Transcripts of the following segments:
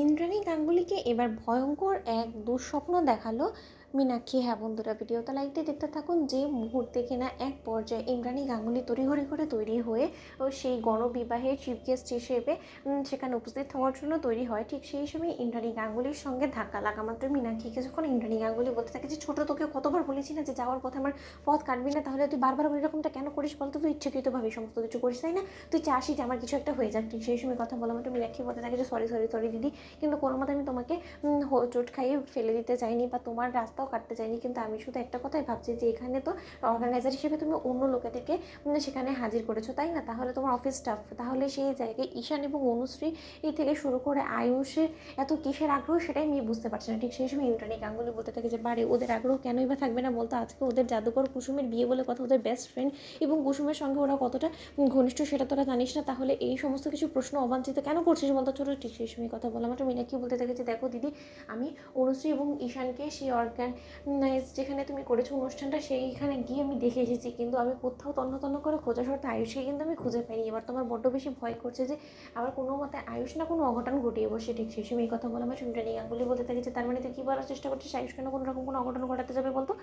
ইন্দ্রাণী গাঙ্গুলিকে এবার ভয়ঙ্কর এক দুঃস্বপ্ন দেখালো মীনাক্ষী। হ্যাঁ বন্ধুরা, ভিডিওটা লাইক দিয়ে দেখতে থাকুন। যে মুহূর্তে কিনা এক পর্যায়ে ইন্দ্রাণী গাঙ্গুলি তড়িঘড়ি করে তৈরি হয়ে ও সেই গণবিবাহের চিফ গেস্ট হিসেবে সেখানে উপস্থিত হওয়ার জন্য তৈরি হয়, ঠিক সেই সময় ইন্দ্রাণী গাঙ্গুলির সঙ্গে ধাক্কা লাগা মাত্র মীনাক্ষীকে যখন ইন্দ্রাণী গাঙ্গুলি বলতে থাকে যে ছোটো তোকে কতবার বলেছি না যে যাওয়ার পথে আমার পথ কাটবি না, তাহলে তুই বারবার এরকমটা কেন করিস বলতো? তুই ইচ্ছাকৃতভাবে সমস্ত কিছু করিস তাই না? তুই চাষি যে আমার কিছু একটা হয়ে যাক। ঠিক সেই সময় কথা বলা মাত্র মীনাক্ষী বলতে থাকে যে সরি সরি সরি দিদি, কিন্তু কোনো মতে আমি তোমাকে চোট খাইয়ে ফেলে দিতে চাইনি বা তোমার রাস্তাও কাটতে চাইনি, কিন্তু আমি শুধু একটা কথাই ভাবছি যে এখানে তো অর্গানাইজার হিসেবে তুমি অন্য লোকেদেরকে সেখানে হাজির করেছো তাই না? তাহলে তোমার অফিস স্টাফ, তাহলে সেই জায়গায় ঈশান এবং অনুশ্রী এই থেকে শুরু করে আয়ুষের এত কিসের আগ্রহ সেটাই আমি বুঝতে পারছি না। ঠিক সেই সময় ইন্দ্রাণী গাঙ্গুলি বলতে থাকে যে বারে ওদের আগ্রহ কেনই বা থাকবে না বলতো? আজকে ওদের জাদুকর কুসুমের বিয়ে বলে কথা, ওদের বেস্ট ফ্রেন্ড এবং কুসুমের সঙ্গে ওরা কতটা ঘনিষ্ঠ সেটা তোরা জানিস না, তাহলে এই সমস্ত কিছু প্রশ্ন অবাঞ্ছিত কেন করছিস বলতো? ছোটো ঠিক সেই সময় কথা বলা মাত্র মীনাক্ষী বলতে থাকে যে দেখো দিদি, আমি অনুশ্রী এবং ঈশানকে সেই অর্গানাইজ যেখানে তুমি করেছো অনুষ্ঠানটা সেইখানে গিয়ে আমি দেখে এসেছি, কিন্তু আমি কোথাও তন্ন তন্ন করে খোঁজা সত্ত্বে আয়ুষকে কিন্তু আমি খুঁজে পাইনি। এবার তোমার বড্ড বেশি ভয় করছে যে আবার কোনো মতে আয়ুষ না কোনো অঘটন ঘটিয়ে বসে। ঠিক সেই সময় এই কথা বলা আমার শুনতে নেই। গাঙ্গুলি বলতে থাকে যে তার মানে তুই কী বলার চেষ্টা করছিস? আয়ুষ কেন কোনো রকম কোনো অঘটন ঘটাতে যাবে বলতো?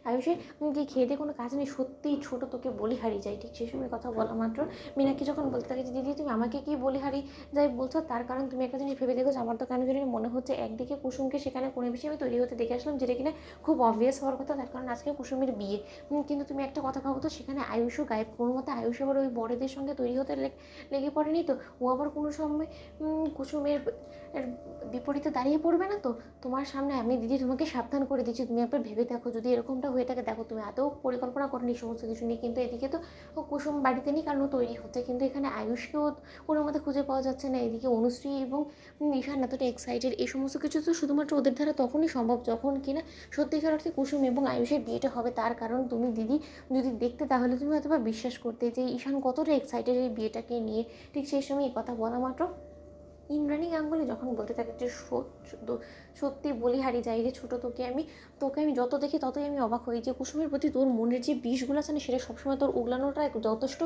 আয়ুষের কি খেয়ে দিয়ে কোনো কাজ নেই? সত্যিই ছোটো তোকে বলি হারিয়ে যায়। ঠিক সেই সময় কথা বলা মাত্র মীনাক্ষী যখন বলতে থাকে যে দিদি তুমি আমাকে কি বলি হারিয়ে যাই বলছো? তার কারণ তুমি একটা জিনিস ভেবে দেখো, আমার তো কেন জানি মনে হচ্ছে একদিকে কুসুমকে সেখানে কোনো বিষয়ে আমি তৈরি হতে দেখে আসলাম, যেটা কিনা খুব অবভিয়াস হওয়ার কথা, তার কারণ আজকে কুসুমের বিয়ে। কিন্তু তুমি একটা কথা ভাবো তো, সেখানে আয়ুষও গায়েব, কোনো মতে আয়ুষ আবার ওই বড়দের সঙ্গে তৈরি হতে লেগে পড়েনি তো? ও আবার কোনো সময় কুসুমের বিপরীতে দাঁড়িয়ে পড়বে না তো? তোমার সামনে আমি দিদি তোমাকে সাবধান করে দিচ্ছি, তুমি একবার ভেবে দেখো যদি এরকমটা হয়ে থাকে। দেখো তুমি এত পরিকল্পনা করেনি সমস্ত কিছু নিয়ে, কিন্তু এদিকে তো কুসুম বাড়িতে নেই কারণ তৈরি হচ্ছে, কিন্তু এখানে আয়ুষকেও কোনো মতে খুঁজে পাওয়া যাচ্ছে না। এদিকে অনুশ্রী এবং ঈশান এতটা এক্সাইটেড, এই সমস্ত কিছু তো শুধুমাত্র ওদের দ্বারা তখনই সম্ভব যখন কিনা সত্যিকার অর্থে কুসুম এবং আয়ুষের বিয়েটা হবে। তার কারণ তুমি দিদি যদি দেখতে তাহলে তুমি হয়তো বা বিশ্বাস করতে যে ঈশান কতটা এক্সাইটেড এই বিয়েটাকে নিয়ে। ঠিক সেই সময় এই কথা বলা মাত্র ইন্দ্রাণী গাঙ্গুলি যখন বলতে থাকে যে সত্যি বলি হারিয়ে যায় রে ছোটো, তোকে আমি যত দেখি ততই আমি অবাক হই যে কুসুমের প্রতি তোর মনের যে বিষগুলো আছে না সেটা সবসময় তোর উগলানোটা যথেষ্ট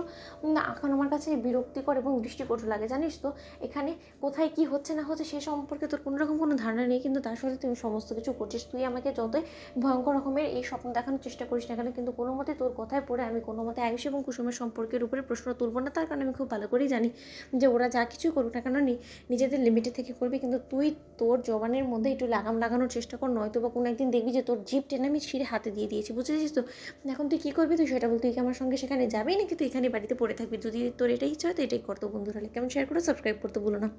এখন আমার কাছে বিরক্তিকর এবং দৃষ্টিকটু লাগে। জানিস তো এখানে কোথায় কি হচ্ছে না হচ্ছে সে সম্পর্কে তোর কোনো রকম কোনো ধারণা নেই, কিন্তু তার সাথে তুমি সমস্ত কিছু করছিস। তুই আমাকে যতই ভয়ঙ্কর রকমের এই স্বপ্ন দেখানোর চেষ্টা করিস না কেন, কিন্তু কোনো মতে তোর কথায় পড়ে আমি কোনো মতে আয়ুষ এবং কুসুমের সম্পর্কের উপরে প্রশ্ন তুলব না। তার কারণ আমি খুব ভালো করেই জানি যে ওরা যা কিছু করুক না কেন নিজেদের লিমিটে থেকে করবি, কিন্তু তুই তোর জবানের মধ্যে একটু লাগাম লাগানোর চেষ্টা কর, নয়তো বা কোনো একদিন দেখবি যে তোর জিভ টেনে আমি ছিঁড়ে হাতে দিয়ে দিয়েছি। বুঝেছিস তো? এখন তুই কী করবি তুই সেটা বল। তুই কি আমার সঙ্গে সেখানে যাবি নাকি তুই এখানে বাড়িতে পড়ে থাকবি? যদি তোর এটাই ইচ্ছা হয় তো এটাই করতো। বন্ধুরা কেমন শেয়ার করে সাবস্ক্রাইব করতে ভুলো না।